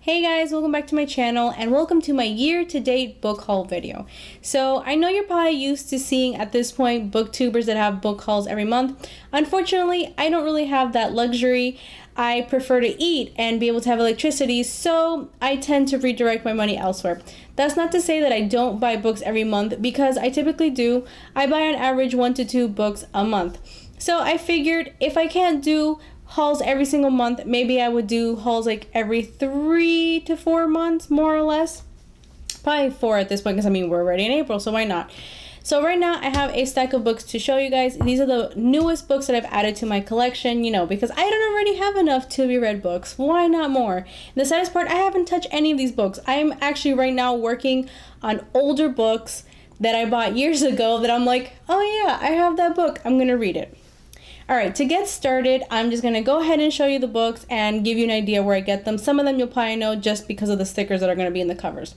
Hey guys, welcome back to my channel and welcome to my year-to-date book haul video. So I know you're probably used to seeing at this point booktubers that have book hauls every month. Unfortunately, I don't really have that luxury. I prefer to eat and be able to have electricity, so I tend to redirect my money elsewhere. That's not to say that I don't buy books every month, because I typically do. I buy on average 1 to 2 books a month. So I figured if I can't do hauls every single month, maybe I would do hauls like every 3 to 4 months, more or less. Probably 4 at this point, because I mean we're already in April, so why not? So right now I have a stack of books to show you guys. These are the newest books that I've added to my collection, because I don't already have enough to be read books. Why not more? And the saddest part, I haven't touched any of these books. I'm actually right now working on older books that I bought years ago that I'm like, oh yeah, I have that book, I'm gonna read it. Alright, to get started, I'm just going to go ahead and show you the books and give you an idea where I get them. Some of them you'll probably know just because of the stickers that are going to be in the covers.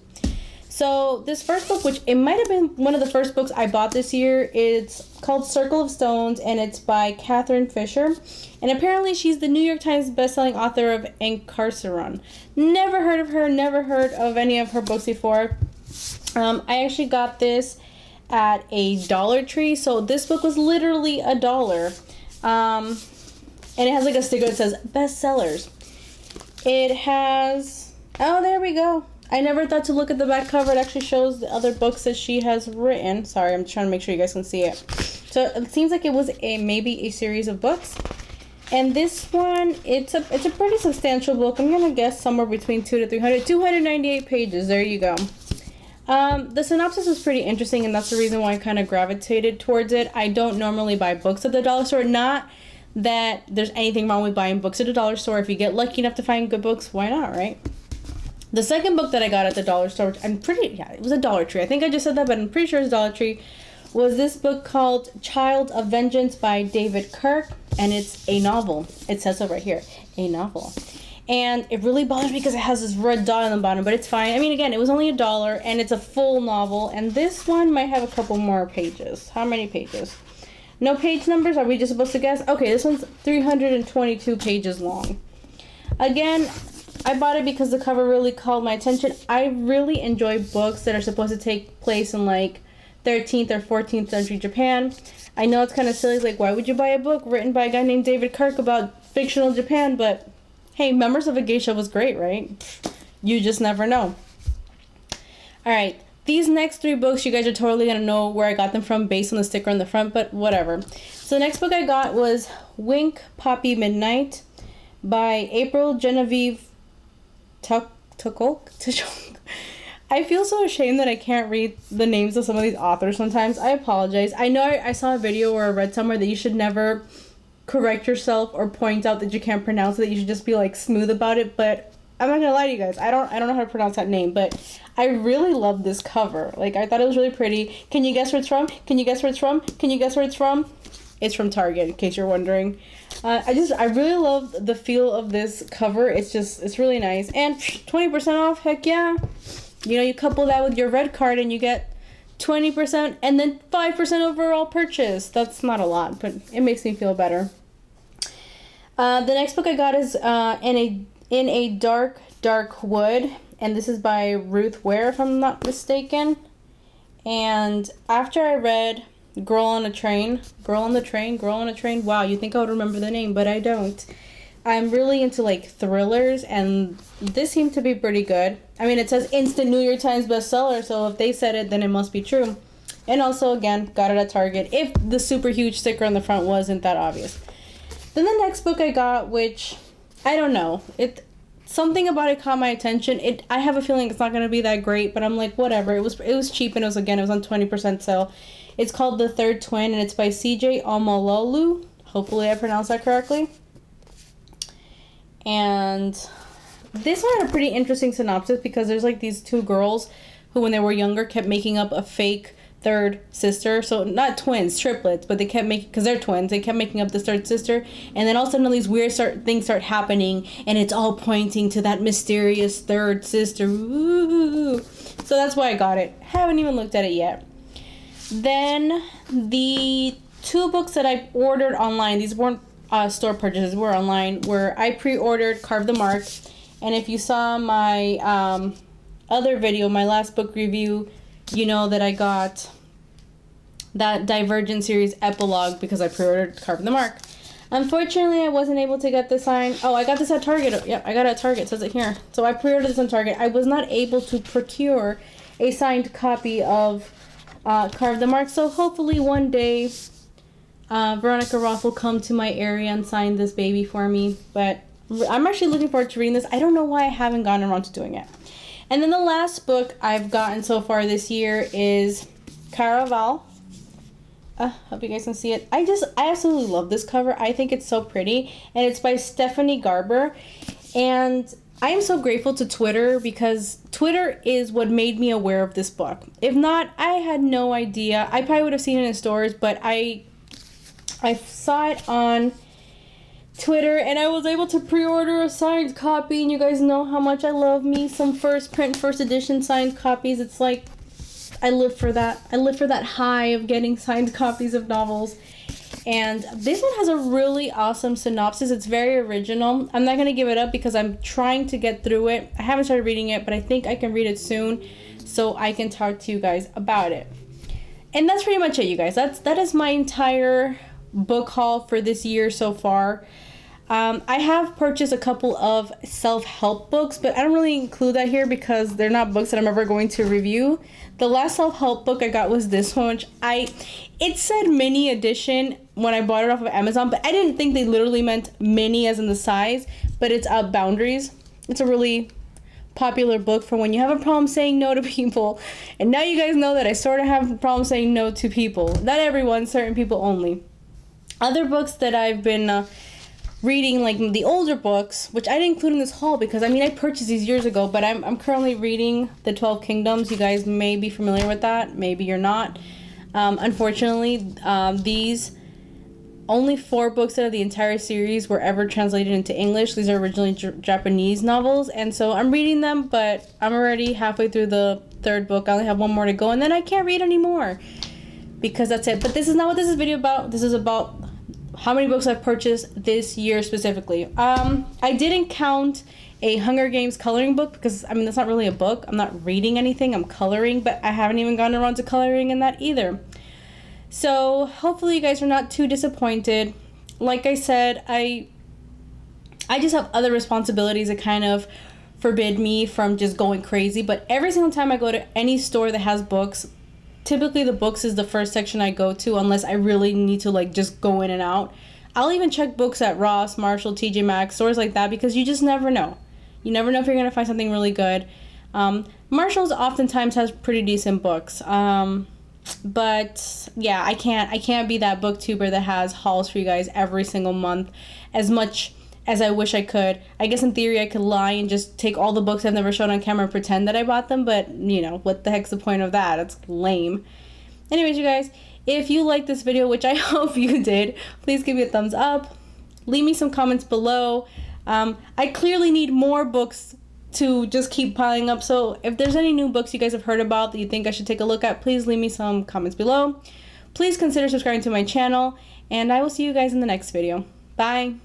So this first book, which it might have been one of the first books I bought this year, it's called Circle of Stones, and it's by Catherine Fisher. And apparently she's the New York Times bestselling author of Encarceron. Never heard of her, never heard of any of her books before. I actually got this at a Dollar Tree, so this book was literally $1. And it has like a sticker that says bestsellers. It has, oh, there we go. I never thought to look at the back cover. It actually shows the other books that she has written. Sorry, I'm trying to make sure you guys can see it. So it seems like it was maybe a series of books. And this one, it's a pretty substantial book. I'm gonna guess somewhere between 200 to 300, 298 pages. There you go. The synopsis was pretty interesting, and that's the reason why I kind of gravitated towards it. I don't normally buy books at the dollar store. Not that there's anything wrong with buying books at a dollar store. If you get lucky enough to find good books, why not, right? The second book that I got at the dollar store, which it was a Dollar Tree. I think I just said that, but I'm pretty sure it's Dollar Tree, was this book called Child of Vengeance by David Kirk, and it's a novel. It says so right here, a novel. And it really bothers me because it has this red dot on the bottom, but it's fine. I mean, again, it was only $1, and it's a full novel, and this one might have a couple more pages. How many pages? No page numbers? Are we just supposed to guess? Okay, this one's 322 pages long. Again, I bought it because the cover really called my attention. I really enjoy books that are supposed to take place in, like, 13th or 14th century Japan. I know it's kind of silly, like, why would you buy a book written by a guy named David Kirk about fictional Japan, but hey, Members of a Geisha was great, right? You just never know. Alright, these next 3 books, you guys are totally going to know where I got them from based on the sticker on the front, but whatever. So the next book I got was Winkpi Midnight by April Genevieve Tuchok. I feel so ashamed that I can't read the names of some of these authors sometimes. I apologize. I know I saw a video or I read somewhere that you should never correct yourself or point out that you can't pronounce it, that you should just be like smooth about it, but I'm not gonna lie to you guys, I don't know how to pronounce that name, but I really love this cover. Like, I thought it was really pretty. Can you guess where it's from? Can you guess where it's from? Can you guess where it's from? It's from Target, in case you're wondering. I really love the feel of this cover. It's really nice, and 20% off, heck yeah. You couple that with your red card and you get 20% and then 5% overall purchase. That's not a lot, but it makes me feel better. The next book I got is in a dark wood, and this is by Ruth Ware, if I'm not mistaken. And after I read Girl on the Train, wow, you think I would remember the name, but I don't. I'm really into like thrillers, and this seemed to be pretty good. I mean, it says instant New York Times bestseller, so if they said it, then it must be true. And also, again, got it at Target, if the super huge sticker on the front wasn't that obvious. Then the next book I got, which, I don't know, something about it caught my attention. I have a feeling it's not going to be that great, but I'm like, whatever. It was cheap, and it was on 20% sale. It's called The Third Twin, and it's by C.J. Omololu. Hopefully I pronounced that correctly. And this one had a pretty interesting synopsis, because there's like these 2 girls who, when they were younger, kept making up a fake third sister. So not twins, triplets, but they kept making, because they're twins, they kept making up this third sister. And then all of a sudden all these weird things start happening, and it's all pointing to that mysterious third sister. Ooh. So that's why I got it. Haven't even looked at it yet. Then the 2 books that I ordered online, these weren't store purchases, were online, where I pre-ordered Carve the Mark And if you saw my other video, my last book review, you know that I got that Divergent series epilogue because I pre-ordered Carve the Mark. Unfortunately, I wasn't able to get the sign. Oh, I got this at Target. Yep, I got it at Target. It says it here. So I pre-ordered this on Target. I was not able to procure a signed copy of Carve the Mark. So hopefully one day Veronica Roth will come to my area and sign this baby for me. But I'm actually looking forward to reading this. I don't know why I haven't gotten around to doing it. And then the last book I've gotten so far this year is Caravelle. Hope you guys can see it. I absolutely love this cover. I think it's so pretty. And it's by Stephanie Garber. And I am so grateful to Twitter because Twitter is what made me aware of this book. If not, I had no idea. I probably would have seen it in stores, but I saw it on Twitter and I was able to pre-order a signed copy. And you guys know how much I love me some first print, first edition signed copies. It's like, I live for that. I live for that high of getting signed copies of novels. And this one has a really awesome synopsis. It's very original. I'm not going to give it up because I'm trying to get through it. I haven't started reading it, but I think I can read it soon so I can talk to you guys about it. And that's pretty much it, you guys. That is my entire book haul for this year so far. I have purchased a couple of self-help books, but I don't really include that here because they're not books that I'm ever going to review. The last self-help book I got was this one, which it said mini edition when I bought it off of Amazon, but I didn't think they literally meant mini as in the size, but it's Boundaries. It's a really popular book for when you have a problem saying no to people. And now you guys know that I sort of have a problem saying no to people. Not everyone, certain people only. Other books that I've been reading, like the older books, which I didn't include in this haul because I purchased these years ago, but I'm currently reading The 12 Kingdoms. You guys may be familiar with that, maybe you're not. Unfortunately, these only 4 books out of the entire series were ever translated into English. These are originally Japanese novels, and so I'm reading them, but I'm already halfway through the 3rd book. I only have 1 more to go, and then I can't read anymore because that's it. But this is not what this is video about. This is about how many books I've purchased this year specifically. I didn't count a Hunger Games coloring book because, that's not really a book. I'm not reading anything, I'm coloring, but I haven't even gotten around to coloring in that either. So hopefully you guys are not too disappointed. Like I said, I just have other responsibilities that kind of forbid me from just going crazy, but every single time I go to any store that has books, typically the books is the first section I go to unless I really need to just go in and out. I'll even check books at Ross, Marshall, TJ Maxx, stores like that because you just never know. You never know if you're going to find something really good. Marshall's oftentimes has pretty decent books. But yeah, I can't be that booktuber that has hauls for you guys every single month as much as I wish I could. I guess in theory I could lie and just take all the books I've never shown on camera and pretend that I bought them, but what the heck's the point of that? It's lame. Anyways, you guys, if you liked this video, which I hope you did, please give me a thumbs up. Leave me some comments below. I clearly need more books to just keep piling up, so if there's any new books you guys have heard about that you think I should take a look at, please leave me some comments below. Please consider subscribing to my channel, and I will see you guys in the next video. Bye!